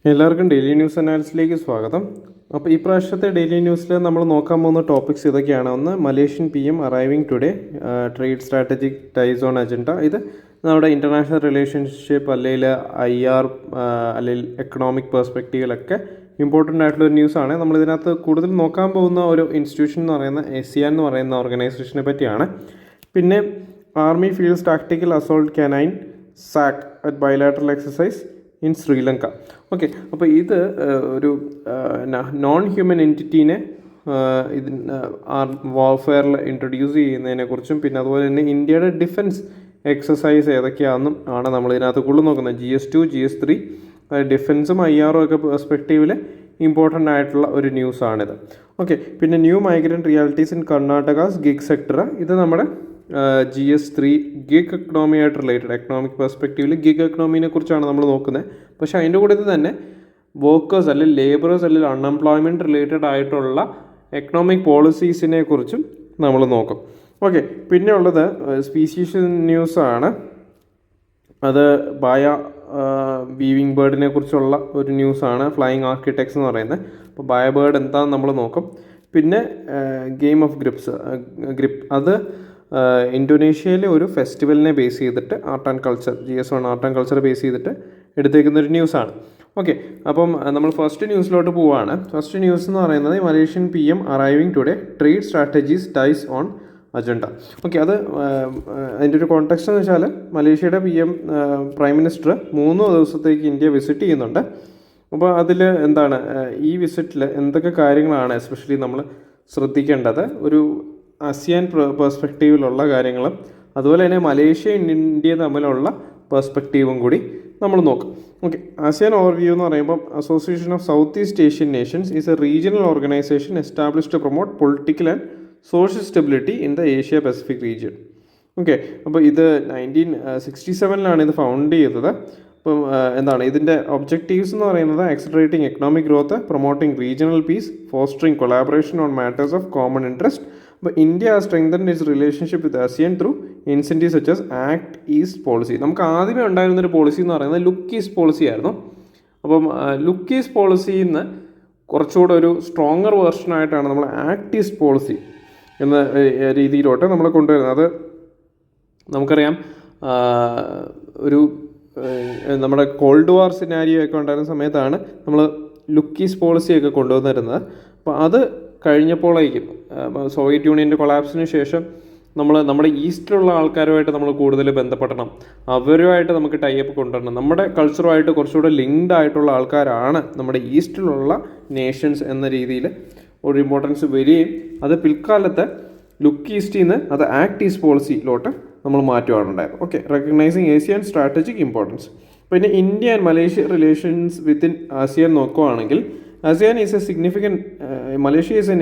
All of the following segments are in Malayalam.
എല്ലാവർക്കും ഡെയിലി ന്യൂസ് അനാലിസിലേക്ക് സ്വാഗതം. അപ്പോൾ ഈ പ്രാവശ്യത്തെ ഡെയിലി ന്യൂസിൽ നമ്മൾ നോക്കാൻ പോകുന്ന ടോപ്പിക്സ് ഇതൊക്കെയാണ്. ഒന്ന്, Malaysian PM arriving today, trade strategic ties on agenda. ഇത് നമ്മുടെ ഇൻ്റർനാഷണൽ റിലേഷൻഷിപ്പ് അല്ലെങ്കിൽ IR അല്ലെങ്കിൽ എക്കണോമിക് പെർസ്പെക്റ്റീവിലൊക്കെ ഇമ്പോർട്ടൻ്റ് ആയിട്ടുള്ളൊരു ന്യൂസാണ്. നമ്മളിതിനകത്ത് കൂടുതൽ നോക്കാൻ പോകുന്ന ഒരു ഇൻസ്റ്റിറ്റ്യൂഷൻ എന്ന് പറയുന്ന ASEAN എന്ന് പറയുന്ന ഓർഗനൈസേഷനെ പറ്റിയാണ്. പിന്നെ army fields tactical assault canine sack at bilateral exercise in Sri Lanka. Okay, അപ്പോൾ ഇത് ഒരു നോൺ ഹ്യൂമൻ എൻറ്റിറ്റീനെ വാർഫെയറിൽ ഇൻട്രൊഡ്യൂസ് ചെയ്യുന്നതിനെക്കുറിച്ചും പിന്നെ അതുപോലെ തന്നെ ഇന്ത്യയുടെ ഡിഫൻസ് എക്സസൈസ് ഏതൊക്കെയാണെന്നും ആണ് നമ്മൾ ഇതിനകത്ത് കൂടുതൽ നോക്കുന്നത്. GS2, GS3 ഡിഫൻസും IR ഒക്കെ പെർസ്പെക്റ്റീവിൽ ഇമ്പോർട്ടൻ്റ് ആയിട്ടുള്ള ഒരു ന്യൂസാണിത്. ഓക്കെ, പിന്നെ new migrant realities in Karnataka's gig sector. ഇത് നമ്മുടെ GS3 ഗിഗ് എക്കണോമിയായിട്ട് റിലേറ്റഡ്, എക്കണോമിക് പെർസ്പെക്റ്റീവിൽ ഗിഗ് എക്കണോമിനെ കുറിച്ചാണ് നമ്മൾ നോക്കുന്നത്. പക്ഷേ അതിൻ്റെ കൂടെ തന്നെ വർക്കേഴ്സ് അല്ലെങ്കിൽ ലേബറേഴ്സ് അല്ലെങ്കിൽ അൺഎംപ്ലോയ്മെൻറ്റ് റിലേറ്റഡ് ആയിട്ടുള്ള എക്കണോമിക് പോളിസീസിനെ കുറിച്ചും നമ്മൾ നോക്കും. ഓക്കെ, പിന്നെ ഉള്ളത് സ്പീഷീസ് ന്യൂസാണ്. അത് ബായ വീവിങ് ബേർഡിനെ കുറിച്ചുള്ള ഒരു ന്യൂസാണ്, ഫ്ലൈയിങ് ആർക്കിടെക്ട്സ് എന്ന് പറയുന്നത്. അപ്പോൾ ബായ ബേർഡ് എന്താണെന്ന് നമ്മൾ നോക്കും. പിന്നെ ഗെയിം ഓഫ് ഗ്രിപ്പ് അത് ഇന്തോനേഷ്യയിലെ ഒരു ഫെസ്റ്റിവലിനെ ബേസ് ചെയ്തിട്ട് art and culture, GS1 art and culture base ചെയ്തിട്ട് എടുത്തേക്കുന്നൊരു ന്യൂസാണ്. ഓക്കെ, അപ്പം നമ്മൾ ഫസ്റ്റ് ന്യൂസിലോട്ട് പോവുകയാണ്. ഫസ്റ്റ് ന്യൂസ് എന്ന് പറയുന്നത് Malaysian PM arriving today, trade strategies ties on agenda. Okay, അത് അതിൻ്റെ ഒരു കോണ്ടെക്സ്റ്റ് എന്ന് വെച്ചാൽ മലേഷ്യയുടെ പ്രൈം മിനിസ്റ്റർ 3 ദിവസത്തേക്ക് ഇന്ത്യ വിസിറ്റ് ചെയ്യുന്നുണ്ട്. അപ്പോൾ അതിൽ എന്താണ് ഈ വിസിറ്റിൽ എന്തൊക്കെ കാര്യങ്ങളാണ് എസ്പെഷ്യലി നമ്മൾ ശ്രദ്ധിക്കേണ്ടത്, ഒരു ASEAN പെർസ്പെക്റ്റീവിലുള്ള കാര്യങ്ങളും അതുപോലെ തന്നെ മലേഷ്യ ഇന്ത്യ തമ്മിലുള്ള പെർസ്പെക്റ്റീവും കൂടി നമ്മൾ നോക്കും. ഓക്കെ, ASEAN ഓവർവ്യൂ എന്ന് പറയുമ്പം association of South East Asian nations is a regional organisation established to promote political and social stability in the Asia Pacific region. Okay, അപ്പോൾ ഇത് 1967 ഇത് ഫൗണ്ട് ചെയ്തത്. അപ്പം എന്താണ് ഇതിൻ്റെ ഒബ്ജക്റ്റീവ്സ് എന്ന് പറയുന്നത് accelerating economic growth, promoting regional peace, fostering collaboration on matters of common interest. അപ്പോൾ India has strengthened its relationship with ASEAN through incentives such as act east policy. നമുക്ക് ആദ്യമേ ഉണ്ടായിരുന്നൊരു പോളിസി എന്ന് പറയുന്നത് ലുക്ക് ഈസ്റ്റ് പോളിസി ആയിരുന്നു. അപ്പം ലുക്ക് ഈസ്റ്റ് പോളിസിയിൽ നിന്ന് കുറച്ചുകൂടെ ഒരു സ്ട്രോങ്ങർ വേർഷനായിട്ടാണ് നമ്മൾ ആക്ട് ഈസ്റ്റ് പോളിസി എന്ന രീതിയിലോട്ട് നമ്മൾ കൊണ്ടുവരുന്നത്. അത് നമുക്കറിയാം, ഒരു നമ്മുടെ കോൾഡ് വാർ സിനാരിയോ ഒക്കെ ഉണ്ടായിരുന്ന സമയത്താണ് നമ്മൾ ലുക്ക് ഈസ്റ്റ് പോളിസിയൊക്കെ കൊണ്ടുവന്നിരുന്നത്. അപ്പോൾ അത് കഴിഞ്ഞപ്പോഴേക്കും സോവിയറ്റ് യൂണിയൻ്റെ കൊളാപ്സിന് ശേഷം നമ്മുടെ ഈസ്റ്റിലുള്ള ആൾക്കാരുമായിട്ട് നമ്മൾ കൂടുതൽ ബന്ധപ്പെടണം, അവരുമായിട്ട് നമുക്ക് ടൈപ്പ് കൊണ്ടുവരണം, നമ്മുടെ കൾച്ചറുമായിട്ട് കുറച്ചുകൂടെ ലിങ്ക്ഡ് ആയിട്ടുള്ള ആൾക്കാരാണ് നമ്മുടെ ഈസ്റ്റിലുള്ള നേഷൻസ് എന്ന രീതിയിൽ ഒരു ഇമ്പോർട്ടൻസ് വരികയും അത് പിൽക്കാലത്ത് ലുക്ക് ഈസ്റ്റിൽ നിന്ന് അത് ആക്ട് ഈസ്റ്റ് പോളിസിയിലോട്ട് നമ്മൾ മാറ്റുകയാണുണ്ടായത്. Okay, recognising ASEAN strategic importance. പിന്നെ India and Malaysia relations within ASEAN നോക്കുകയാണെങ്കിൽ ASEAN is a significant, Malaysia is a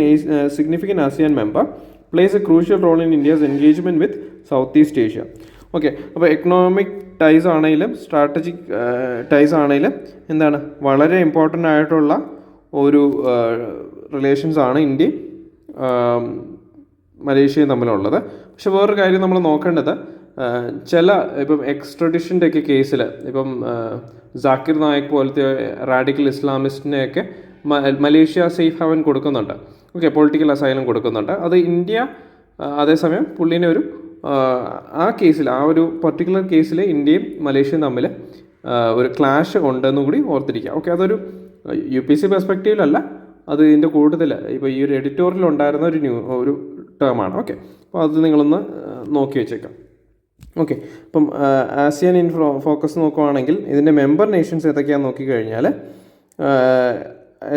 significant ASEAN member, plays a crucial role in India's engagement with Southeast Asia. Okay, അപ്പോൾ എക്കണോമിക് ടൈസ് ആണെങ്കിലും സ്ട്രാറ്റജിക് ടൈസ് ആണെങ്കിലും എന്താണ് വളരെ ഇമ്പോർട്ടൻ്റ് ആയിട്ടുള്ള ഒരു റിലേഷൻസ് ആണ് ഇന്ത്യയും മലേഷ്യയും തമ്മിലുള്ളത്. പക്ഷെ വേറൊരു കാര്യം നമ്മൾ നോക്കേണ്ടത്, ചില ഇപ്പം എക്സ്ട്രഡിഷൻ്റെ ഒക്കെ കേസിൽ ഇപ്പം ജാക്കിർ നായിക് പോലത്തെ റാഡിക്കൽ ഇസ്ലാമിസ്റ്റിനെയൊക്കെ മലേഷ്യ സേഫ് ഹവൻ കൊടുക്കുന്നുണ്ട്. ഓക്കെ, പൊളിറ്റിക്കൽ അസൈലം കൊടുക്കുന്നുണ്ട്. അത് ഇന്ത്യ അതേസമയം പുള്ളിനെ ഒരു ആ കേസിൽ, ആ ഒരു പർട്ടിക്കുലർ കേസിൽ ഇന്ത്യയും മലേഷ്യയും തമ്മിൽ ഒരു ക്ലാഷ് ഉണ്ടെന്നും കൂടി ഓർത്തിരിക്കുക. ഓക്കെ, അതൊരു UPC പെർസ്പെക്റ്റീവിലല്ല, അത് ഇതിൻ്റെ കൂടുതൽ ഇപ്പോൾ ഈ ഒരു എഡിറ്റോറിയൽ ഉണ്ടായിരുന്ന ഒരു ടേമാണ്. ഓക്കെ, അപ്പോൾ അത് നിങ്ങളൊന്ന് നോക്കി വെച്ചേക്കാം. ഓക്കെ, അപ്പം ASEAN ഇൻ ഫോക്കസ് നോക്കുകയാണെങ്കിൽ ഇതിൻ്റെ മെമ്പർ നേഷൻസ് ഏതൊക്കെയാണെന്ന് നോക്കിക്കഴിഞ്ഞാൽ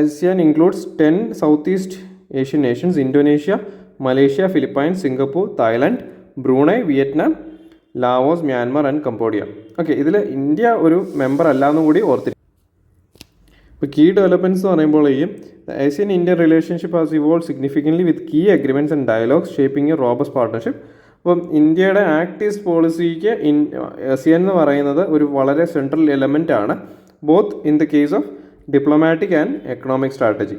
ASEAN includes 10 South East Asian nations: Indonesia, Malaysia, Philippines, Singapore, Thailand, Brunei, Vietnam, Laos, Myanmar and Cambodia. Okay, ഇതിൽ ഇന്ത്യ ഒരു മെമ്പർ അല്ലാന്നും കൂടി ഓർത്തിരിക്കും. ഇപ്പോൾ കീ ഡെവലപ്മെൻറ്റ്സ് എന്ന് പറയുമ്പോഴേക്കും ASEAN Indian relationship has evolve significantly with key agreements and dialogues shaping a robust partnership. അപ്പം ഇന്ത്യയുടെ ആക്ട് ഈസ്റ്റ് പോളിസിക്ക് ASEAN എന്ന് പറയുന്നത് ഒരു വളരെ സെൻട്രൽ എലമെൻ്റ് ആണ്, both in the case of diplomatic and economic strategy.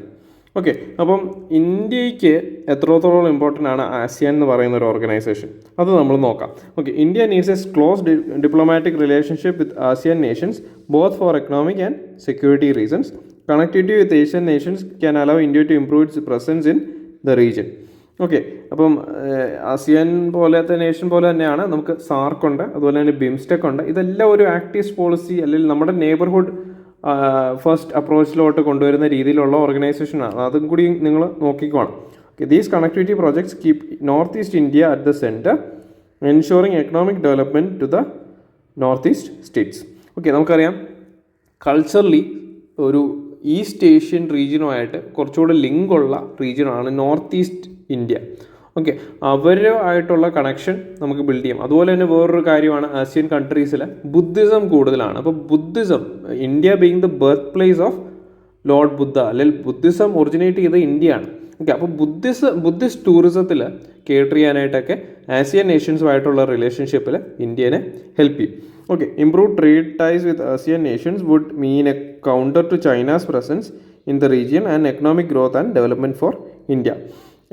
Okay, അപ്പം ഇന്ത്യക്ക് എത്രത്തോളം ഇമ്പോർട്ടൻ്റ് ആണ് ആസിയാൻ എന്ന് പറയുന്ന ഒരു ഓർഗനൈസേഷൻ, അത് നമ്മൾ നോക്കാം. Okay, India needs a close diplomatic relationship with ASEAN nations both for economic and security reasons. Connectivity with Asian nations can allow India to improve its presence in the region. Okay, അപ്പം ആസിയാൻ പോലത്തെ നേഷൻ പോലെ തന്നെയാണ് നമുക്ക് സാർക്ക് ഉണ്ട്, അതുപോലെ തന്നെ ബിംസ്റ്റെക് ഉണ്ട്. ഇതെല്ലാം ഒരു ആക്ട് പോളിസി അല്ലെങ്കിൽ നമ്മുടെ നെയ്ബർഹുഡ് ഫസ്റ്റ് അപ്രോച്ചിലോട്ട് കൊണ്ടുവരുന്ന രീതിയിലുള്ള ഓർഗനൈസേഷനാണ്. അതും കൂടി നിങ്ങൾ നോക്കിക്കോണം. Okay, these connectivity projects keep north east India at the centre, ensuring economic development to the north east states. Okay, നമുക്കറിയാം കൾച്ചറലി ഒരു ഈസ്റ്റ് ഏഷ്യൻ റീജിയനുമായിട്ട് കുറച്ചുകൂടെ ലിങ്കുള്ള റീജിയനാണ് നോർത്ത് ഈസ്റ്റ് ഇന്ത്യ. ഓക്കെ, അവരുമായിട്ടുള്ള കണക്ഷൻ നമുക്ക് ബിൽഡ് ചെയ്യാം. അതുപോലെ തന്നെ വേറൊരു കാര്യമാണ്, ആസിയൻ കൺട്രീസിൽ ബുദ്ധിസം കൂടുതലാണ്. അപ്പോൾ Buddhism, India being the birth place of lord Buddha, അല്ലെങ്കിൽ ബുദ്ധിസം ഒറിജിനേറ്റ് ചെയ്ത ഇന്ത്യയാണ്. ഓക്കെ, അപ്പോൾ ബുദ്ധിസ്റ്റ് ടൂറിസത്തിൽ കേറ്റർ ചെയ്യാനായിട്ടൊക്കെ ആസിയൻ നേഷൻസുമായിട്ടുള്ള റിലേഷൻഷിപ്പിൽ ഇന്ത്യനെ ഹെൽപ്പ് ചെയ്യും. Okay, improve trade ties with ASEAN nations would mean a counter to China's presence in the region and economic growth and development for India.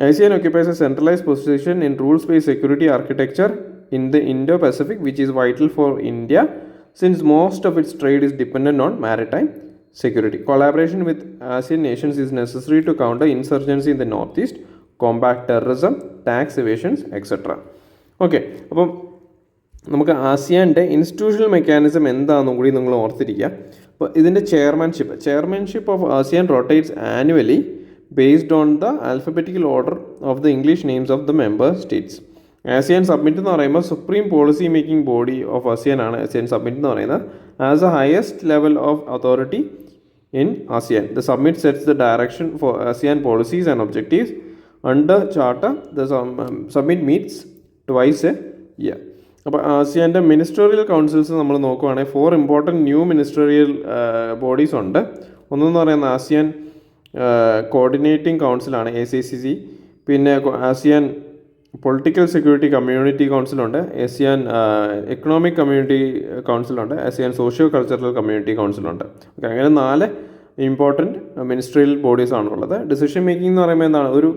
ASEAN occupies a centralized position in rules-based security architecture in the Indo-Pacific, which is vital for India since most of its trade is dependent on maritime security. Collaboration with ASEAN nations is necessary to counter insurgency in the northeast, combat terrorism, tax evasions, etc. Okay, അപ്പം നമുക്ക് ആസിയാൻ്റെ ഇൻസ്റ്റിറ്റ്യൂഷണൽ മെക്കാനിസം എന്താണെന്നും കൂടി നിങ്ങൾ ഓർത്തിരിക്കുക. അപ്പോൾ ഇതിൻ്റെ chairmanship of ASEAN rotates annually based on the alphabetical order of the English names of the member states. ASEAN Summit എന്ന് പറയുമ്പോൾ supreme policy making body of ASEAN ആണ് ASEAN Summit എന്ന് പറയുന്നത്. As A highest level of authority in ASEAN, the summit sets the direction for ASEAN policies and objectives. Under charter, the summit meets twice a year. അപ്പോൾ ആസിയാൻ്റെ മിനിസ്റ്ററിയൽ കൗൺസിൽസ് നമ്മൾ നോക്കുകയാണെങ്കിൽ 4 ഇമ്പോർട്ടൻറ്റ് ന്യൂ മിനിസ്റ്ററിയൽ ബോഡീസ് ഉണ്ട്. ഒന്നെന്ന് പറയുന്നത് ആസിയാൻ കോർഡിനേറ്റിംഗ് കൗൺസിലാണ് ACCC, പിന്നെ ആസിയാൻ പൊളിറ്റിക്കൽ സെക്യൂരിറ്റി കമ്മ്യൂണിറ്റി കൗൺസിലുണ്ട്, ആസിയാൻ എക്കണോമിക് കമ്മ്യൂണിറ്റി കൗൺസിലുണ്ട്, ആസിയാൻ സോഷ്യോ കൾച്ചറൽ കമ്മ്യൂണിറ്റി കൗൺസിലുണ്ട്. ഓക്കെ, അങ്ങനെ 4 ഇമ്പോർട്ടൻറ്റ് മിനിസ്ട്രിയൽ ബോഡീസ് ആണുള്ളത്. ഡിസിഷൻ മേക്കിംഗ് എന്ന് പറയുമ്പോൾ എന്താണ്, ഒരു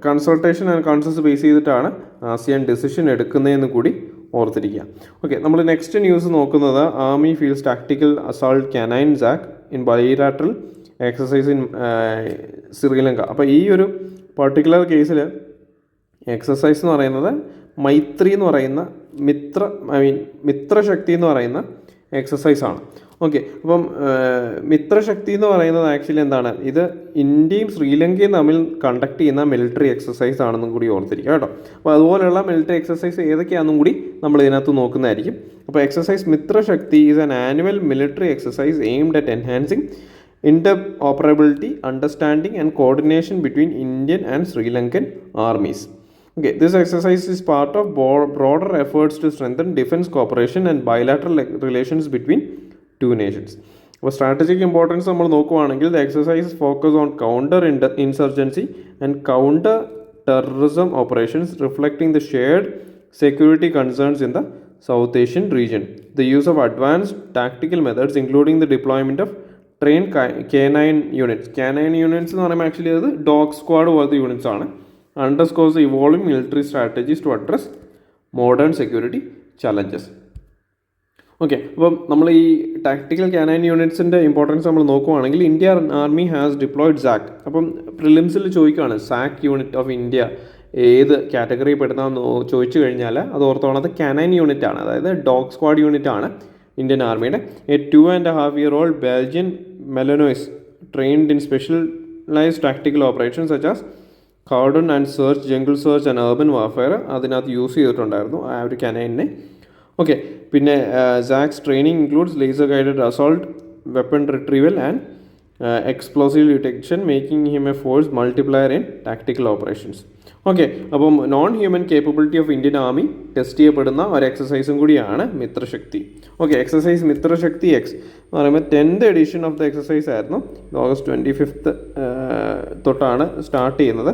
കൺസൾട്ടേഷൻ ആൻഡ് കൺസൾസ് ബേസ് ചെയ്തിട്ടാണ് ആസിയാൻ ഡിസിഷൻ എടുക്കുന്നതെന്ന് കൂടി ഓർത്തിരിക്കുക. ഓക്കെ, നമ്മൾ നെക്സ്റ്റ് ന്യൂസ് നോക്കുന്നത് army fields tactical assault canine sack in bilateral exercise in Sri Lanka. അപ്പോൾ ഈ ഒരു പർട്ടിക്കുലർ കേസിൽ എക്സസൈസ് എന്ന് പറയുന്നത് മൈത്രി എന്ന് പറയുന്ന മിത്രശക്തി എന്ന് പറയുന്ന എക്സസൈസാണ്. ഓക്കെ, അപ്പം മിത്രശക്തി എന്ന് പറയുന്നത് ആക്ച്വലി എന്താണ്, ഇത് ഇന്ത്യയും ശ്രീലങ്കയും തമ്മിൽ കണ്ടക്ട് ചെയ്യുന്ന മിലിറ്ററി എക്സസൈസ് ആണെന്നും കൂടി ഓർത്തിരിക്കുക കേട്ടോ. അപ്പോൾ അതുപോലെയുള്ള മിലിറ്ററി എക്സസൈസ് ഏതൊക്കെയാണെന്നും കൂടി നമ്മൾ ഇതിനകത്ത് നോക്കുന്നതായിരിക്കും. അപ്പോൾ exercise Mitrashakti is an annual military exercise aimed at enhancing interoperability, understanding and coordination between Indian and Sri Lankan armies. Okay, this exercise is part of broader efforts to strengthen defense cooperation and bilateral relations between two nations. അപ്പോൾ സ്ട്രാറ്റജിക് ഇമ്പോർട്ടൻസ് നമ്മൾ നോക്കുകയാണെങ്കിൽ the exercise focus on counter insurgency and counter terrorism operations reflecting the shared security concerns in the south Asian region. The use of advanced tactical methods including the deployment of train K9 units. K9 units എന്ന് പറയുമ്പോൾ ആക്ച്വലി അത് ഡോഗ് സ്ക്വാഡ് പോലത്തെ യൂണിറ്റ്സ് ആണ്. Underscores evolving military strategies to address modern security challenges. Okay, അപ്പം നമ്മൾ ഈ ടാക്ടിക്കൽ K9 യൂണിറ്റ്സിൻ്റെ ഇമ്പോർട്ടൻസ് നമ്മൾ നോക്കുവാണെങ്കിൽ India army has deployed Zac. അപ്പം പ്രിലിംസിൽ ചോദിക്കുകയാണ് സാക്ക് യൂണിറ്റ് ഓഫ് ഇന്ത്യ ഏത് കാറ്റഗറി പെടുന്നതെന്ന് ചോദിച്ചു കഴിഞ്ഞാൽ അത് ഓർത്തോണത് K9 യൂണിറ്റ് ആണ്, അതായത് ഡോഗ് സ്ക്വാഡ് യൂണിറ്റ് ആണ് ഇന്ത്യൻ ആർമിയുടെ. A 2.5-year-old Belgian Malinois trained in specialised tactical operations such as cordon and search, jungle search and urban warfare അതിനകത്ത് യൂസ് ചെയ്തിട്ടുണ്ടായിരുന്നു ആ ഒരു K9-നെ. ഓക്കെ, പിന്നെ Zac's training includes laser guided assault, weapon retrieval and explosive detection, making him A force multiplier in tactical operations. Okay, അപ്പം non human capability of Indian army test ചെയ്യപ്പെടുന്ന ഒരു എക്സസൈസും കൂടിയാണ് Mitrashakti. Okay, exercise Mitrashakti X എന്ന് പറയുമ്പോൾ 10th edition of the exercise ആയിരുന്നു. ഓഗസ്റ്റ് 25 തൊട്ടാണ് സ്റ്റാർട്ട് ചെയ്യുന്നത്.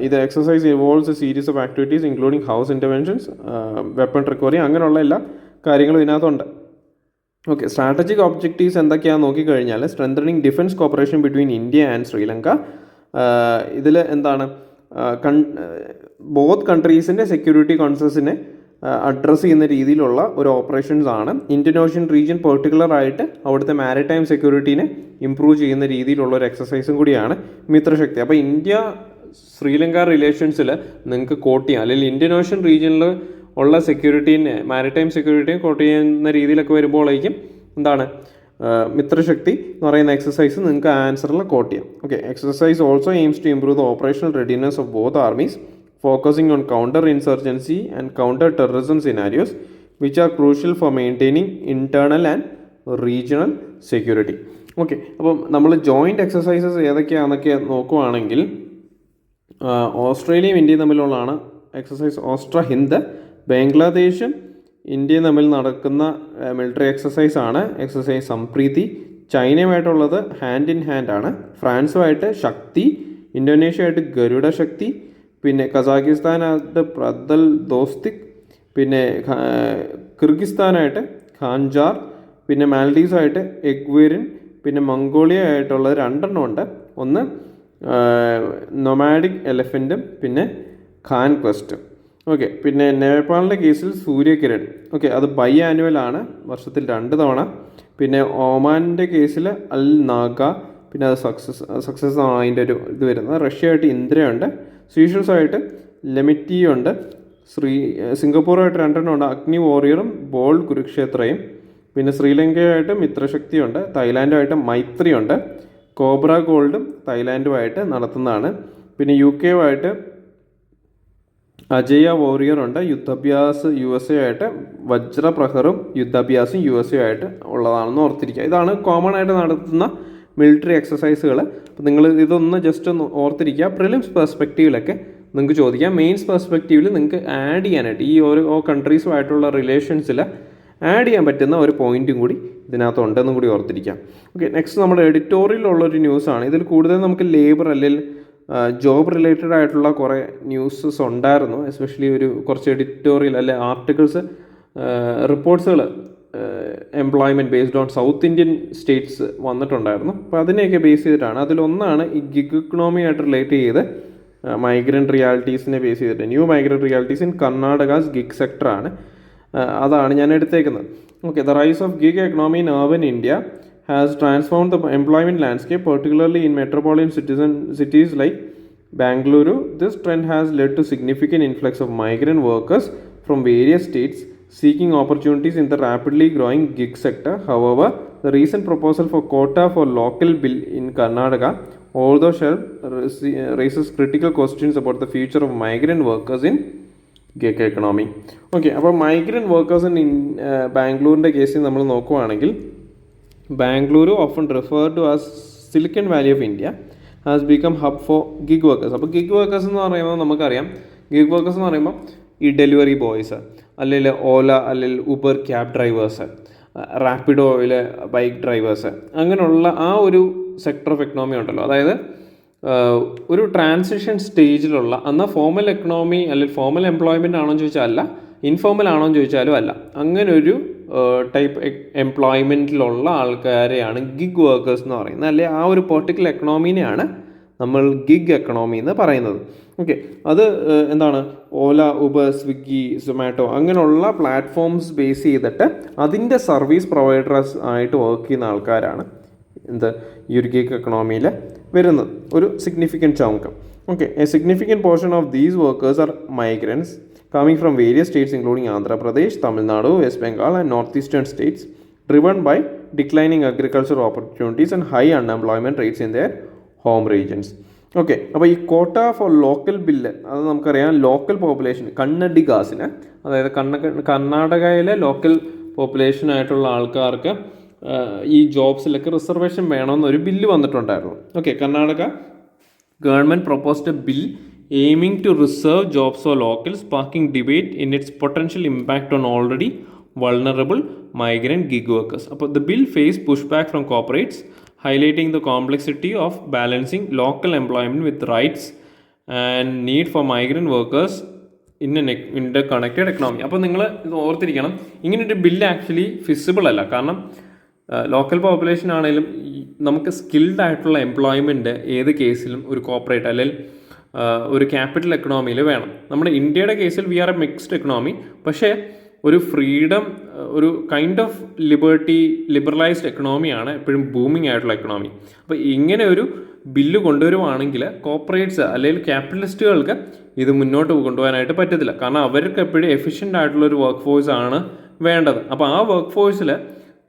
ഇത് exercise involves A series of activities including house interventions, weapon recovery, അങ്ങനെയുള്ള എല്ലാ കാര്യങ്ങളും ഇതിനകത്തുണ്ട്. ഓക്കെ, സ്ട്രാറ്റജിക് ഒബ്ജക്റ്റീവ്സ് എന്തൊക്കെയാണെന്ന് നോക്കിക്കഴിഞ്ഞാൽ strengthening defence corporation between India and Sri Lanka. ഇതിൽ എന്താണ്, ബോത്ത് കൺട്രീസിൻ്റെ സെക്യൂരിറ്റി കോൺസേൺസിനെ അഡ്രസ്സ് ചെയ്യുന്ന രീതിയിലുള്ള ഒരു ഓപ്പറേഷൻസ് ആണ്. ഇന്ത്യൻ ഓഷ്യൻ റീജിയൻ പെർട്ടിക്കുലറായിട്ട് അവിടുത്തെ മാരിടൈം സെക്യൂരിറ്റീനെ ഇംപ്രൂവ് ചെയ്യുന്ന രീതിയിലുള്ള ഒരു എക്സസൈസും കൂടിയാണ് മിത്രശക്തി. അപ്പോൾ ഇന്ത്യ ശ്രീലങ്ക റിലേഷൻസിൽ നിങ്ങൾക്ക് കോട്ട് ചെയ്യാം, അല്ലെങ്കിൽ ഇന്ത്യൻ ഓഷ്യൻ റീജിയനിൽ ഉള്ള സെക്യൂരിറ്റീനെ, മാരിടൈം സെക്യൂരിറ്റിയെ കോട്ട് ചെയ്യുന്ന രീതിയിലൊക്കെ വരുമ്പോഴേക്കും എന്താണ്, മിത്രശക്തി എന്ന് പറയുന്ന എക്സസൈസ് നിങ്ങൾക്ക് ആൻസറിൽ കോട്ട് ചെയ്യാം. Okay, exercise also aims to improve the operational readiness of both armies, focusing on counter-insurgency and counter-terrorism scenarios which are crucial for maintaining internal and regional security. Okay, അപ്പം നമ്മൾ ജോയിൻറ്റ് എക്സസൈസസ് ഏതൊക്കെയാണെന്നൊക്കെ നോക്കുവാണെങ്കിൽ ഓസ്ട്രേലിയയും ഇന്ത്യയും തമ്മിലുള്ളതാണ് എക്സസൈസ് ഓസ്ട്ര ഹിന്ദ്. ബംഗ്ലാദേശും ഇന്ത്യയും തമ്മിൽ നടക്കുന്ന മിലിറ്ററി എക്സസൈസ് ആണ് exercise Sampriti. ചൈനയുമായിട്ടുള്ളത് hand in hand ആണ്. ഫ്രാൻസുമായിട്ട് ശക്തി, ഇന്തോനേഷ്യയായിട്ട് ഗരുഡ ശക്തി, പിന്നെ കസാഖിസ്ഥാനായിട്ട് പ്രദൽ ദോസ്തിക്, പിന്നെ കിർഗിസ്ഥാനായിട്ട് ഖാൻജാർ, പിന്നെ മാൽഡീവ്സായിട്ട് എഗ്വേരിൻ, പിന്നെ മംഗോളിയ ആയിട്ടുള്ളത് 2 ഉണ്ട്. ഒന്ന് നൊമാഡിക് എലഫൻറ്റും പിന്നെ ഖാൻ ക്വസ്റ്റും. ഓക്കെ, പിന്നെ നേപ്പാളിൻ്റെ കേസിൽ സൂര്യകിരൺ. ഓക്കെ, അത് ബൈ ആനുവൽ ആണ്, വർഷത്തിൽ 2 തവണ. പിന്നെ ഒമാൻ്റെ കേസിൽ അൽ നാഗ, പിന്നെ അത് സക്സസ് ആണ് അതിൻ്റെ ഒരു ഇത് വരുന്നത്. റഷ്യയായിട്ട് ഇന്ദ്രയുണ്ട്. സീഷൽസായിട്ട് ലെമിറ്റിയുണ്ട്. സിംഗപ്പൂറായിട്ട് 2 ഉണ്ട്, അഗ്നി വോറിയറും ബോൾ കുരുക്ഷേത്രയും. പിന്നെ ശ്രീലങ്കയായിട്ട് മിത്രശക്തിയുണ്ട്. തായ്ലാൻഡുമായിട്ട് മൈത്രിയുണ്ട്. കോബ്ര ഗോൾഡും തായ്ലാൻഡുമായിട്ട് നടത്തുന്നതാണ്. പിന്നെ UK അജയ വോറിയറുണ്ട്. യുദ്ധാഭ്യാസ് USA ആയിട്ട്, വജ്രപ്രഹറും യുദ്ധാഭ്യാസും USA ആയിട്ട് ഉള്ളതാണെന്ന് ഓർത്തിരിക്കുക. ഇതാണ് കോമൺ ആയിട്ട് നടത്തുന്ന മിലിറ്ററി എക്സസൈസുകൾ. അപ്പോൾ നിങ്ങൾ ഇതൊന്ന് ജസ്റ്റ് ഒന്ന് ഓർത്തിരിക്കുക. പ്രിലിംസ് പെർസ്പെക്റ്റീവിലൊക്കെ നിങ്ങൾക്ക് ചോദിക്കാം. മെയിൻസ് പെർസ്പെക്റ്റീവിൽ നിങ്ങൾക്ക് ആഡ് ചെയ്യാനായിട്ട് ഈ ഓരോ കൺട്രീസുമായിട്ടുള്ള റിലേഷൻസിൽ ആഡ് ചെയ്യാൻ പറ്റുന്ന ഒരു പോയിൻറ്റും കൂടി ഇതിനകത്ത് ഉണ്ടെന്നും കൂടി ഓർത്തിരിക്കാം. ഓക്കെ, നെക്സ്റ്റ് നമ്മുടെ എഡിറ്റോറിയലുള്ളൊരു ന്യൂസാണ്. ഇതിൽ കൂടുതൽ നമുക്ക് ലേബർ അല്ലെങ്കിൽ ജോബ് റിലേറ്റഡ് ആയിട്ടുള്ള കുറേ ന്യൂസസ് ഉണ്ടായിരുന്നു. എസ്പെഷ്യലി ഒരു കുറച്ച് എഡിറ്റോറിയൽ അല്ലെ ആർട്ടിക്കിൾസ്, റിപ്പോർട്ട്സുകൾ employment based on south Indian states വന്നിട്ടുണ്ടായിരുന്നു. അപ്പോൾ അതിനെയൊക്കെ ബേസ് ചെയ്തിട്ടാണ്. അതിലൊന്നാണ് ഈ ഗിഗ് ഇക്കണോമിയായിട്ട് റിലേറ്റ് ചെയ്ത് മൈഗ്രൻ്റ് റിയാലിറ്റീസിനെ ബേസ് ചെയ്തിട്ട് new migrant realities in Karnataka's gig സെക്ടറാണ്. അതാണ് ഞാൻ എടുത്തേക്കുന്നത്. Okay, the rise of gig economy in urban India has transformed the employment landscape, particularly in metropolitan cities like Bangalore. This trend has led to significant influx of migrant workers from various states seeking opportunities in the rapidly growing gig sector. However, the recent proposal for quota for local bill in Karnataka, although raises critical questions about the future of migrant workers in gig economy. Okay, അപ്പോൾ migrant workers in ബാംഗ്ലൂരിൻ്റെ കേസിൽ നമ്മൾ നോക്കുകയാണെങ്കിൽ, Bangalore, often referred to as Silicon Valley of India, has become hub for gig workers. അപ്പോൾ ഗിഗ് വർക്കേഴ്സ് എന്ന് പറയുമ്പോൾ നമുക്കറിയാം, ഗിഗ് വർക്കേഴ്സ് എന്ന് പറയുമ്പോൾ ഈ ഡെലിവറി ബോയ്സ്, അല്ലെങ്കിൽ ഓല അല്ലെങ്കിൽ ഉബർ ക്യാബ് ഡ്രൈവേഴ്സ്, റാപ്പിഡോയിലെ ബൈക്ക് ഡ്രൈവേഴ്സ്, അങ്ങനെയുള്ള ആ ഒരു സെക്ടർ ഓഫ് എക്കണോമി ഉണ്ടല്ലോ. അതായത് ഒരു ട്രാൻസിഷൻ സ്റ്റേജിലുള്ള, എന്നാൽ ഫോർമൽ എക്കണോമി അല്ലെങ്കിൽ ഫോർമൽ എംപ്ലോയ്മെൻ്റ് ആണോ എന്ന് ചോദിച്ചാൽ അല്ല, ഇൻഫോർമൽ ആണോ എന്ന് ചോദിച്ചാലും അല്ല, അങ്ങനൊരു ടൈപ്പ് എംപ്ലോയ്മെൻറ്റിലുള്ള ആൾക്കാരെയാണ് ഗിഗ് വർക്കേഴ്സ് എന്ന് പറയുന്നത്. അല്ലെ ആ ഒരു പെർട്ടിക്കുലർ എക്കണോമീനെയാണ് നമ്മൾ ഗിഗ് എക്കണോമി എന്ന് പറയുന്നത്. ഓക്കെ, അത് എന്താണ്, ഓല, ഉബർ, സ്വിഗ്ഗി, സൊമാറ്റോ അങ്ങനെയുള്ള പ്ലാറ്റ്ഫോംസ് ബേസ് ചെയ്തിട്ട് അതിൻ്റെ സർവീസ് പ്രൊവൈഡേഴ്സ് ആയിട്ട് വർക്ക് ചെയ്യുന്ന ആൾക്കാരാണ് ഈ ഒരു ഗിഗ് എക്കണോമിയിൽ വരുന്നത്. ഒരു significant chunk. Okay, a significant portion of these workers are migrants coming from various states including Andhra Pradesh, Tamil Nadu, West Bengal and northeastern states, driven by declining agricultural opportunities and high unemployment rates in their home regions. Okay, അപ്പോൾ ഈ കോട്ട ഫോർ ലോക്കൽ ബില്ല്, അത് നമുക്കറിയാം, ലോക്കൽ പോപ്പുലേഷൻ കന്നഡിഗാസിന്, അതായത് കർണാടകയിലെ ലോക്കൽ പോപ്പുലേഷനായിട്ടുള്ള ആൾക്കാർക്ക് ഈ ജോബ്സിലൊക്കെ റിസർവേഷൻ വേണമെന്നൊരു ബില്ല് വന്നിട്ടുണ്ടായിരുന്നു. Okay, Karnataka government proposed A bill aiming to reserve jobs for locals, sparking debate in its potential impact on already vulnerable migrant gig workers. But the bill faced pushback from corporates, highlighting the complexity of balancing local employment with rights and need for migrant workers Inter connected economy. അപ്പോൾ നിങ്ങൾ ഇത് ഓർത്തിരിക്കണം, ഇങ്ങനൊരു ബില്ല് ആക്ച്വലി ഫിസിബിൾ അല്ല. കാരണം ലോക്കൽ പോപ്പുലേഷൻ ആണെങ്കിലും നമുക്ക് സ്കിൽഡ് ആയിട്ടുള്ള എംപ്ലോയ്മെൻറ്റ് ഏത് കേസിലും ഒരു കോർപ്പറേറ്റ് അല്ലെങ്കിൽ ഒരു ക്യാപിറ്റൽ എക്കണോമിയിൽ വേണം. നമ്മുടെ ഇന്ത്യയുടെ കേസിൽ we are a mixed economy. പക്ഷേ ഒരു ഫ്രീഡം, ഒരു കൈൻഡ് ഓഫ് ലിബറലൈസ്ഡ് എക്കണോമിയാണ് എപ്പോഴും ബൂമിങ് ആയിട്ടുള്ള എക്കണോമി. അപ്പോൾ ഇങ്ങനെ ഒരു ബില്ല് കൊണ്ടുവരുവാണെങ്കിൽ കോർപ്പറേറ്റ്സ് അല്ലെങ്കിൽ ക്യാപിറ്റലിസ്റ്റുകൾക്ക് ഇത് മുന്നോട്ട് കൊണ്ടുപോകാനായിട്ട് പറ്റത്തില്ല. കാരണം അവർക്ക് എപ്പോഴും എഫിഷ്യൻ്റ് ആയിട്ടുള്ളൊരു വർക്ക് ഫോഴ്സ് ആണ് വേണ്ടത്. അപ്പോൾ ആ വർക്ക് ഫോഴ്സിൽ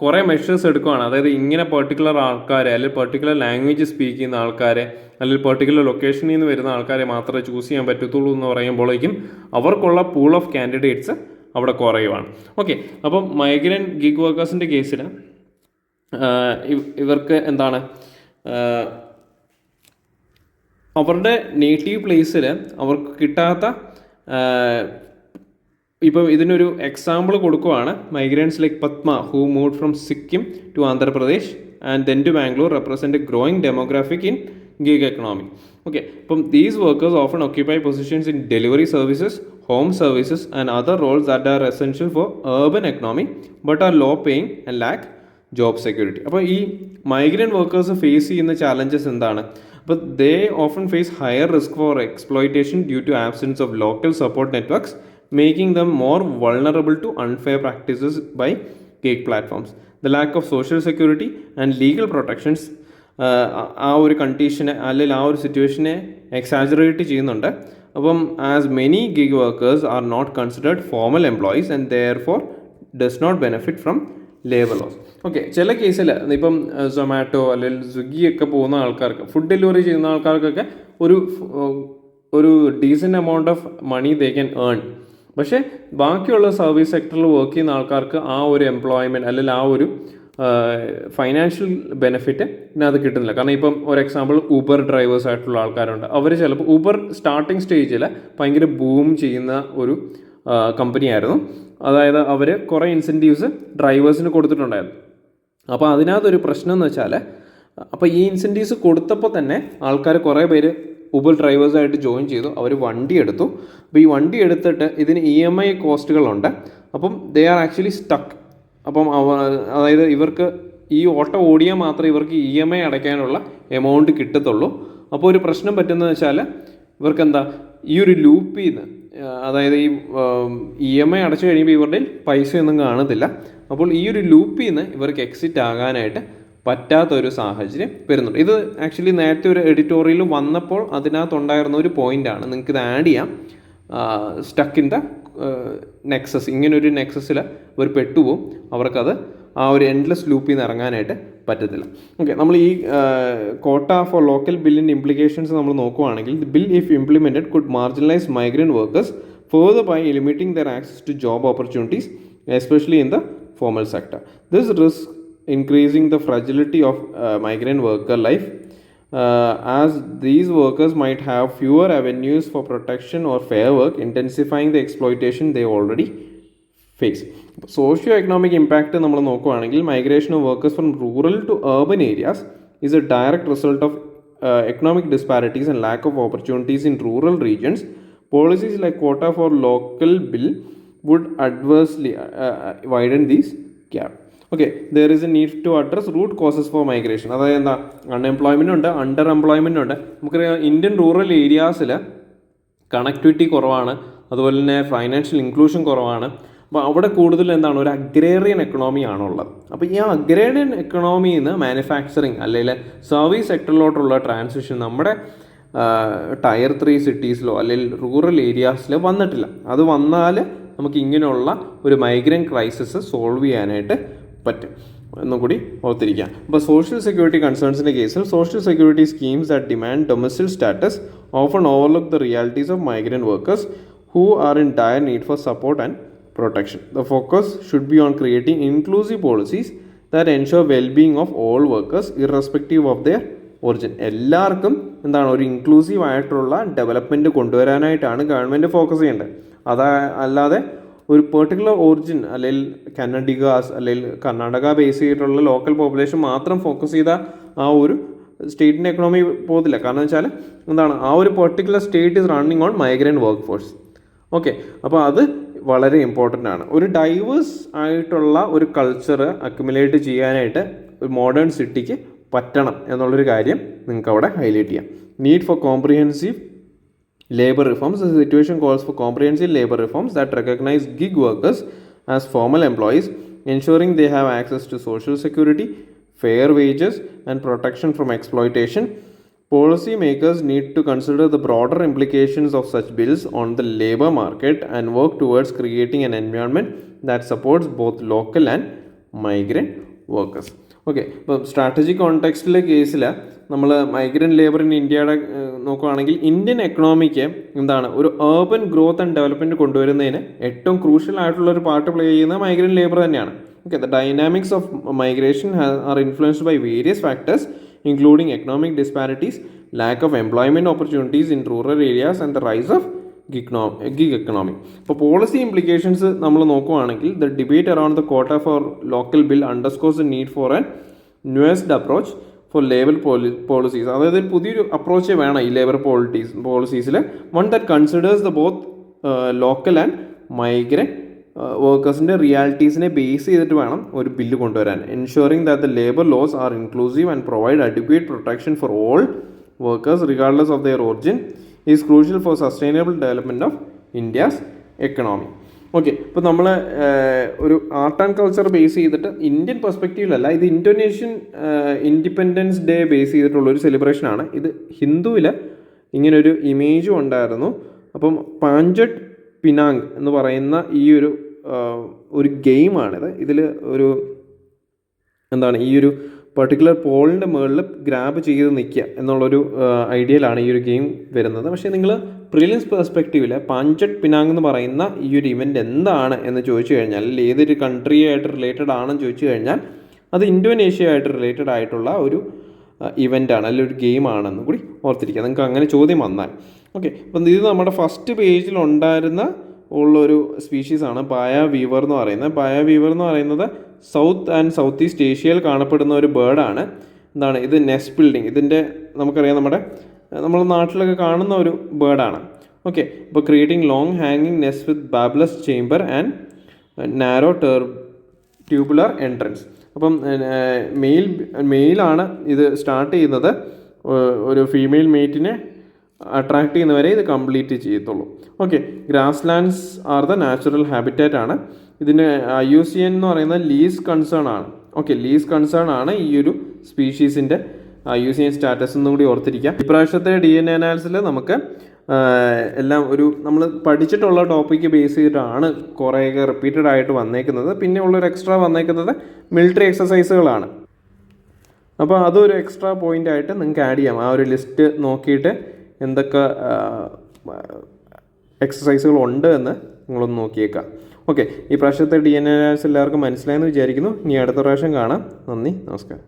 കുറേ മെഷേഴ്സ് എടുക്കുകയാണ്. അതായത് ഇങ്ങനെ പെർട്ടിക്കുലർ ആൾക്കാരെ അല്ലെങ്കിൽ പെർട്ടിക്കുലർ ലാംഗ്വേജ് സ്പീക്ക് ചെയ്യുന്ന ആൾക്കാരെ അല്ലെങ്കിൽ പെർട്ടിക്കുലർ ലൊക്കേഷനിൽ നിന്ന് വരുന്ന ആൾക്കാരെ മാത്രമേ ചൂസ് ചെയ്യാൻ പറ്റത്തുള്ളൂ എന്ന് പറയുമ്പോഴേക്കും അവർക്കുള്ള പൂൾ ഓഫ് കാൻഡിഡേറ്റ്സ് അവിടെ കുറയുവാണ്. ഓക്കെ, അപ്പം മൈഗ്രൻ്റ് ഗിഗ് വർക്കേഴ്സിൻ്റെ കേസിൽ ഇവർക്ക് എന്താണ്, അവരുടെ നേറ്റീവ് പ്ലേസിൽ അവർക്ക് കിട്ടാത്ത, ഇപ്പോൾ ഇതിനൊരു എക്സാമ്പിൾ കൊടുക്കുവാണ്. Migrants like Padma who moved from Sikkim to Andhra Pradesh and then to Bangalore represent A growing demographic in gig economy. Okay, അപ്പം these workers often occupy positions in delivery services, home services and other Rolls that are essential for urban economy but R law paying and lack job security. അപ്പോൾ ഈ മൈഗ്രൻ്റ് വർക്കേഴ്സ് ഫേസ് ചെയ്യുന്ന ചാലഞ്ചസ് എന്താണ്? അപ്പോൾ ദേ often face higher risk for exploitation due to absence of local support networks, making them more vulnerable to unfair practices by gig platforms. The lack of social security and legal protections ആ ഒരു കണ്ടീഷനെ അല്ലെങ്കിൽ ആ ഒരു സിറ്റുവേഷനെ എക്സാജറേറ്റ് ചെയ്യുന്നുണ്ട്. അപ്പം as many gig workers are not considered formal employees and therefore does not benefit from labour laws. Okay, ചില കേസിൽ ഇപ്പം സൊമാറ്റോ അല്ലെങ്കിൽ സ്വിഗ്ഗി ഒക്കെ പോകുന്ന ആൾക്കാർക്ക്, ഫുഡ് ഡെലിവറി ചെയ്യുന്ന ആൾക്കാർക്കൊക്കെ ഒരു decent amount of money they can earn. പക്ഷേ ബാക്കിയുള്ള സർവീസ് സെക്ടറിൽ വർക്ക് ചെയ്യുന്ന ആൾക്കാർക്ക് ആ ഒരു എംപ്ലോയ്മെൻറ്റ് അല്ലെങ്കിൽ ആ ഒരു ഫൈനാൻഷ്യൽ ബെനിഫിറ്റ് ഇതിനകത്ത് കിട്ടുന്നില്ല. കാരണം ഇപ്പം ഒരു എക്സാമ്പിൾ ഊബർ ഡ്രൈവേഴ്സ് ആയിട്ടുള്ള ആൾക്കാരുണ്ട്. അവർ ചിലപ്പോൾ ഊബർ സ്റ്റാർട്ടിങ് സ്റ്റേജിൽ ഭയങ്കര ബൂം ചെയ്യുന്ന ഒരു കമ്പനിയായിരുന്നു. അതായത് അവർ കുറേ ഇൻസെൻറ്റീവ്സ് ഡ്രൈവേഴ്സിന് കൊടുത്തിട്ടുണ്ടായിരുന്നു. അപ്പോൾ അതിനകത്തൊരു പ്രശ്നം എന്ന് വെച്ചാൽ, അപ്പോൾ ഈ ഇൻസെൻറ്റീവ്സ് കൊടുത്തപ്പോൾ തന്നെ ആൾക്കാർ കുറേ പേര് ഊബർ ഡ്രൈവേഴ്സായിട്ട് ജോയിൻ ചെയ്തു. അവർ വണ്ടി എടുത്തു. അപ്പോൾ ഈ വണ്ടി എടുത്തിട്ട് ഇതിന് EMI കോസ്റ്റുകളുണ്ട്. അപ്പം ദേ ആർ ആക്ച്വലി സ്റ്റക്ക്. അപ്പം അതായത് ഇവർക്ക് ഈ ഓട്ടോ ഓടിയാൽ മാത്രമേ ഇവർക്ക് EMI അടയ്ക്കാനുള്ള എമൗണ്ട് കിട്ടത്തുള്ളൂ. അപ്പോൾ ഒരു പ്രശ്നം പറ്റുന്നത് വെച്ചാൽ ഇവർക്ക് എന്താ, ഈ ഒരു ലൂപ്പിൽ നിന്ന്, അതായത് ഈ EMI അടച്ചു കഴിയുമ്പോൾ ഇവരുടെ പൈസയൊന്നും കാണത്തില്ല. അപ്പോൾ ഈ ഒരു ലൂപ്പിൽ നിന്ന് ഇവർക്ക് എക്സിറ്റ് ആകാനായിട്ട് പറ്റാത്തൊരു സാഹചര്യം വരുന്നുണ്ട്. ഇത് ആക്ച്വലി നേരത്തെ ഒരു എഡിറ്റോറിയൽ വന്നപ്പോൾ അതിനകത്തുണ്ടായിരുന്ന ഒരു പോയിൻ്റാണ്. നിങ്ങൾക്ക് ഇത് ആഡ് ചെയ്യാം. സ്റ്റക്ക് ഇൻ ദ നെക്സസ്, ഇങ്ങനൊരു നെക്സസിൽ അവർ പെട്ടുപോകും. അവർക്കത് ആ ഒരു എൻഡ്ലെസ് ലൂപ്പിൽ നിന്ന് ഇറങ്ങാനായിട്ട് പറ്റത്തില്ല. ഓക്കെ, നമ്മൾ ഈ കോട്ട ഫോർ ലോക്കൽ ബില്ലിൻ്റെ ഇംപ്ലിക്കേഷൻസ് നമ്മൾ നോക്കുകയാണെങ്കിൽ, the bill if implemented could marginalise migrant workers further by limiting their access to job opportunities, especially in the formal sector. This risk increasing the fragility of migrant worker life, as these workers might have fewer avenues for protection or fair work, intensifying the exploitation they already face. Socio economic impact നമ്മൾ നോക്കുകയാണെങ്കിൽ, migration of workers from rural to urban areas is a direct result of economic disparities and lack of opportunities in rural regions. Policies like quota for local bill would adversely widen these gap. Okay, there is a need to address root causes for migration. അതായത് എന്താ, അൺഎംപ്ലോയ്മെൻ്റ് ഉണ്ട്, അണ്ടർ എംപ്ലോയ്മെൻ്റ് ഉണ്ട്. നമുക്കറിയാം ഇന്ത്യൻ റൂറൽ ഏരിയാസിൽ കണക്ടിവിറ്റി കുറവാണ്, അതുപോലെ തന്നെ ഫൈനാൻഷ്യൽ ഇൻക്ലൂഷൻ കുറവാണ്. അപ്പോൾ അവിടെ കൂടുതൽ എന്താണ്, ഒരു അഗ്രേറിയൻ എക്കണോമി ആണുള്ളത്. അപ്പോൾ ഈ അഗ്രേറിയൻ എക്കണോമിയിൽ നിന്ന് മാനുഫാക്ചറിങ് അല്ലെങ്കിൽ സർവീസ് സെക്ടറിലോട്ടുള്ള ട്രാൻസിഷൻ നമ്മുടെ ടയർ 3 സിറ്റീസിലോ അല്ലെങ്കിൽ റൂറൽ ഏരിയാസിലോ വന്നിട്ടില്ല. അത് വന്നാൽ നമുക്ക് ഇങ്ങനെയുള്ള ഒരു മൈഗ്രൻ്റ് ക്രൈസിസ് സോൾവ് ചെയ്യാനായിട്ട് പറ്റും എന്നും കൂടി ഓർത്തിരിക്കാം. അപ്പോൾ സോഷ്യൽ സെക്യൂരിറ്റി കൺസേൺസിൻ്റെ കേസിൽ, social security schemes that demand domicile status often overlook the realities of migrant workers who are in dire need for support and protection. The focus should be on creating inclusive policies that ensure well-being of all workers irrespective of their origin. എല്ലാവർക്കും എന്താണ്, ഒരു ഇൻക്ലൂസീവ് ആയിട്ടുള്ള ഡെവലപ്മെൻറ്റ് കൊണ്ടുവരാനായിട്ടാണ് ഗവൺമെൻറ് ഫോക്കസ് ചെയ്യേണ്ടത്. അല്ലാതെ ഒരു പെർട്ടിക്കുലർ ഒറിജിൻ അല്ലെങ്കിൽ കന്നഡിഗാസ് അല്ലെങ്കിൽ കർണാടക ബേസ് ചെയ്തിട്ടുള്ള ലോക്കൽ പോപ്പുലേഷൻ മാത്രം ഫോക്കസ് ചെയ്ത ആ ഒരു സ്റ്റേറ്റിൻ്റെ എക്കണോമി പോകത്തില്ല. കാരണം വെച്ചാൽ എന്താണ്, ആ ഒരു particular state is running on migrant work force. Okay, അപ്പോൾ അത് വളരെ ഇമ്പോർട്ടൻ്റ് ആണ്. ഒരു ഡൈവേഴ്സ് ആയിട്ടുള്ള ഒരു കൾച്ചർ അക്യുമുലേറ്റ് ചെയ്യാനായിട്ട് ഒരു മോഡേൺ സിറ്റിക്ക് പറ്റണം എന്നുള്ളൊരു കാര്യം നിങ്ങൾക്ക് അവിടെ ഹൈലൈറ്റ് ചെയ്യാം. Need for comprehensive labor reforms. The situation calls for comprehensive labor reforms that recognize gig workers as formal employees, ensuring they have access to social security, fair wages, and protection from exploitation. Policy makers need to consider the broader implications of such bills on the labor market and work towards creating an environment that supports both local and migrant workers. Okay, ഇപ്പോൾ സ്ട്രാറ്റജിക് കോണ്ടെക്സ്റ്റിൽ കേസിൽ നമ്മൾ മൈഗ്രൻ്റ് ലേബർ ഇൻ ഇന്ത്യയുടെ നോക്കുകയാണെങ്കിൽ ഇന്ത്യൻ എക്കണോമിക്ക് എന്താണ് ഒരു ഏർബൻ ഗ്രോത്ത് ആൻഡ് ഡെവലപ്മെൻറ്റ് കൊണ്ടുവരുന്നതിന് ഏറ്റവും ക്രൂഷ്യൽ ആയിട്ടുള്ളൊരു പാർട്ട് പ്ലേ ചെയ്യുന്ന മൈഗ്രൻ്റ് ലേബർ തന്നെയാണ്. Okay, the dynamics of migration are influenced by various factors including economic disparities, lack of employment opportunities in rural areas and the rise of gig economy. അപ്പോൾ പോളിസി ഇംപ്ലിക്കേഷൻസ് നമ്മൾ നോക്കുകയാണെങ്കിൽ the debate around the quota for local bill underscores the need for an nuanced approach for labour policies. അതായത് പുതിയൊരു അപ്രോച്ച് വേണം ഈ ലേബർ പോളിസീസിൽ, one that considers the both local and migrant വർക്കേഴ്സിൻ്റെ റിയാലിറ്റീസിനെ ബേസ് ചെയ്തിട്ട് വേണം ഒരു ബില്ല് കൊണ്ടുവരാൻ. Ensuring that the labour laws are inclusive and provide advocate protection for all workers regardless of their origin is crucial for sustainable development of India's economy. Okay, ഇപ്പോൾ നമ്മൾ ഒരു ആർട്ട് ആൻഡ് കൾച്ചർ ബേസ് ചെയ്തിട്ട് ഇന്ത്യൻ പെർസ്പെക്റ്റീവിലല്ല, ഇത് ഇന്തോനേഷ്യൻ ഇൻഡിപെൻഡൻസ് ഡേ ബേസ് ചെയ്തിട്ടുള്ളൊരു സെലിബ്രേഷനാണ്. ഇത് ഹിന്ദുവിൽ ഇങ്ങനൊരു ഇമേജും ഉണ്ടായിരുന്നു. അപ്പം പാഞ്ചട്ട് പിനാങ് എന്ന് പറയുന്ന ഈ ഒരു ഗെയിമാണിത്. ഇതിൽ ഒരു എന്താണ് ഈ ഒരു പർട്ടിക്കുലർ പോളിൻ്റെ മുകളിൽ ഗ്രാബ് ചെയ്ത് നിൽക്കുക എന്നുള്ളൊരു ഐഡിയയിലാണ് ഈ ഒരു ഗെയിം വരുന്നത്. പക്ഷേ നിങ്ങൾ പ്രിലിംസ് പെർസ്പെക്റ്റീവിൽ പാഞ്ചട്ട് പിനാങ് എന്ന് പറയുന്ന ഈ ഒരു ഇവൻ്റ് എന്താണ് എന്ന് ചോദിച്ചു കഴിഞ്ഞാൽ, ഏതൊരു കൺട്രിയായിട്ട് റിലേറ്റഡ് ആണെന്ന് ചോദിച്ചു കഴിഞ്ഞാൽ അത് ഇന്തോനേഷ്യയായിട്ട് റിലേറ്റഡ് ആയിട്ടുള്ള ഒരു ഇവൻ്റാണ്, അല്ലെങ്കിൽ ഒരു ഗെയിമാണെന്ന് കൂടി ഓർത്തിരിക്കുക നിങ്ങൾക്ക് അങ്ങനെ ചോദ്യം വന്നാൽ. ഓക്കെ, അപ്പം ഇത് നമ്മുടെ ഫസ്റ്റ് പേജിലുണ്ടായിരുന്ന ഉള്ളൊരു സ്പീഷീസാണ് പായ വീവർ എന്ന് പറയുന്നത്. പായ വീവർ എന്ന് പറയുന്നത് സൗത്ത് ആൻഡ് സൗത്ത് ഈസ്റ്റ് ഏഷ്യയിൽ കാണപ്പെടുന്ന ഒരു ബേർഡാണ്. എന്താണ് ഇത് നെസ്റ്റ് ബിൽഡിങ്, ഇതിൻ്റെ നമുക്കറിയാം നമ്മുടെ നാട്ടിലൊക്കെ കാണുന്ന ഒരു ബേർഡാണ്. ഓക്കെ, ഇപ്പോൾ ക്രിയേറ്റിംഗ് ലോങ് ഹാങ്ങിങ് nest with bulbous chamber and narrow tubular entrance. അപ്പം മെയിലാണ് ഇത് സ്റ്റാർട്ട് ചെയ്യുന്നത്, ഒരു ഫീമെയിൽ മേറ്റിനെ അട്രാക്ട് ചെയ്യുന്നവരെ ഇത് കംപ്ലീറ്റ് ചെയ്യത്തുള്ളൂ. Okay, grass lands are the natural habitat ആണ്. ഇതിന് IUCN എന്ന് പറയുന്ന ലീസ് കൺസേൺ ആണ്. ഓക്കെ, ലീസ് കൺസേൺ ആണ് ഈ ഒരു സ്പീഷീസിൻ്റെ IUCN സ്റ്റാറ്റസ് എന്നും കൂടി ഓർത്തിരിക്കുക. ഇപ്രാവശ്യത്തെ DNA അനാലിസിൽ നമുക്ക് എല്ലാം നമ്മൾ പഠിച്ചിട്ടുള്ള ടോപ്പിക്ക് ബേസ് ചെയ്തിട്ടാണ് കുറേയൊക്കെ റിപ്പീറ്റഡ് ആയിട്ട് വന്നേക്കുന്നത്. പിന്നെ ഉള്ളൊരു എക്സ്ട്രാ വന്നേക്കുന്നത് മിലിറ്ററി എക്സസൈസുകളാണ്. അപ്പോൾ അതൊരു എക്സ്ട്രാ പോയിൻ്റ് ആയിട്ട് നിങ്ങൾക്ക് ആഡ് ചെയ്യാം. ആ ഒരു ലിസ്റ്റ് നോക്കിയിട്ട് എന്തൊക്കെ എക്സസൈസുകൾ ഉണ്ട് എന്ന് നിങ്ങളൊന്ന് നോക്കിയേക്കാം. ഓക്കെ, ഈ പ്രാവശ്യത്തെ DNA അനാലിസിസ് എല്ലാവർക്കും മനസ്സിലായെന്ന് വിചാരിക്കുന്നു. ഇനി അടുത്ത പ്രാവശ്യം കാണാം. നന്ദി, നമസ്കാരം.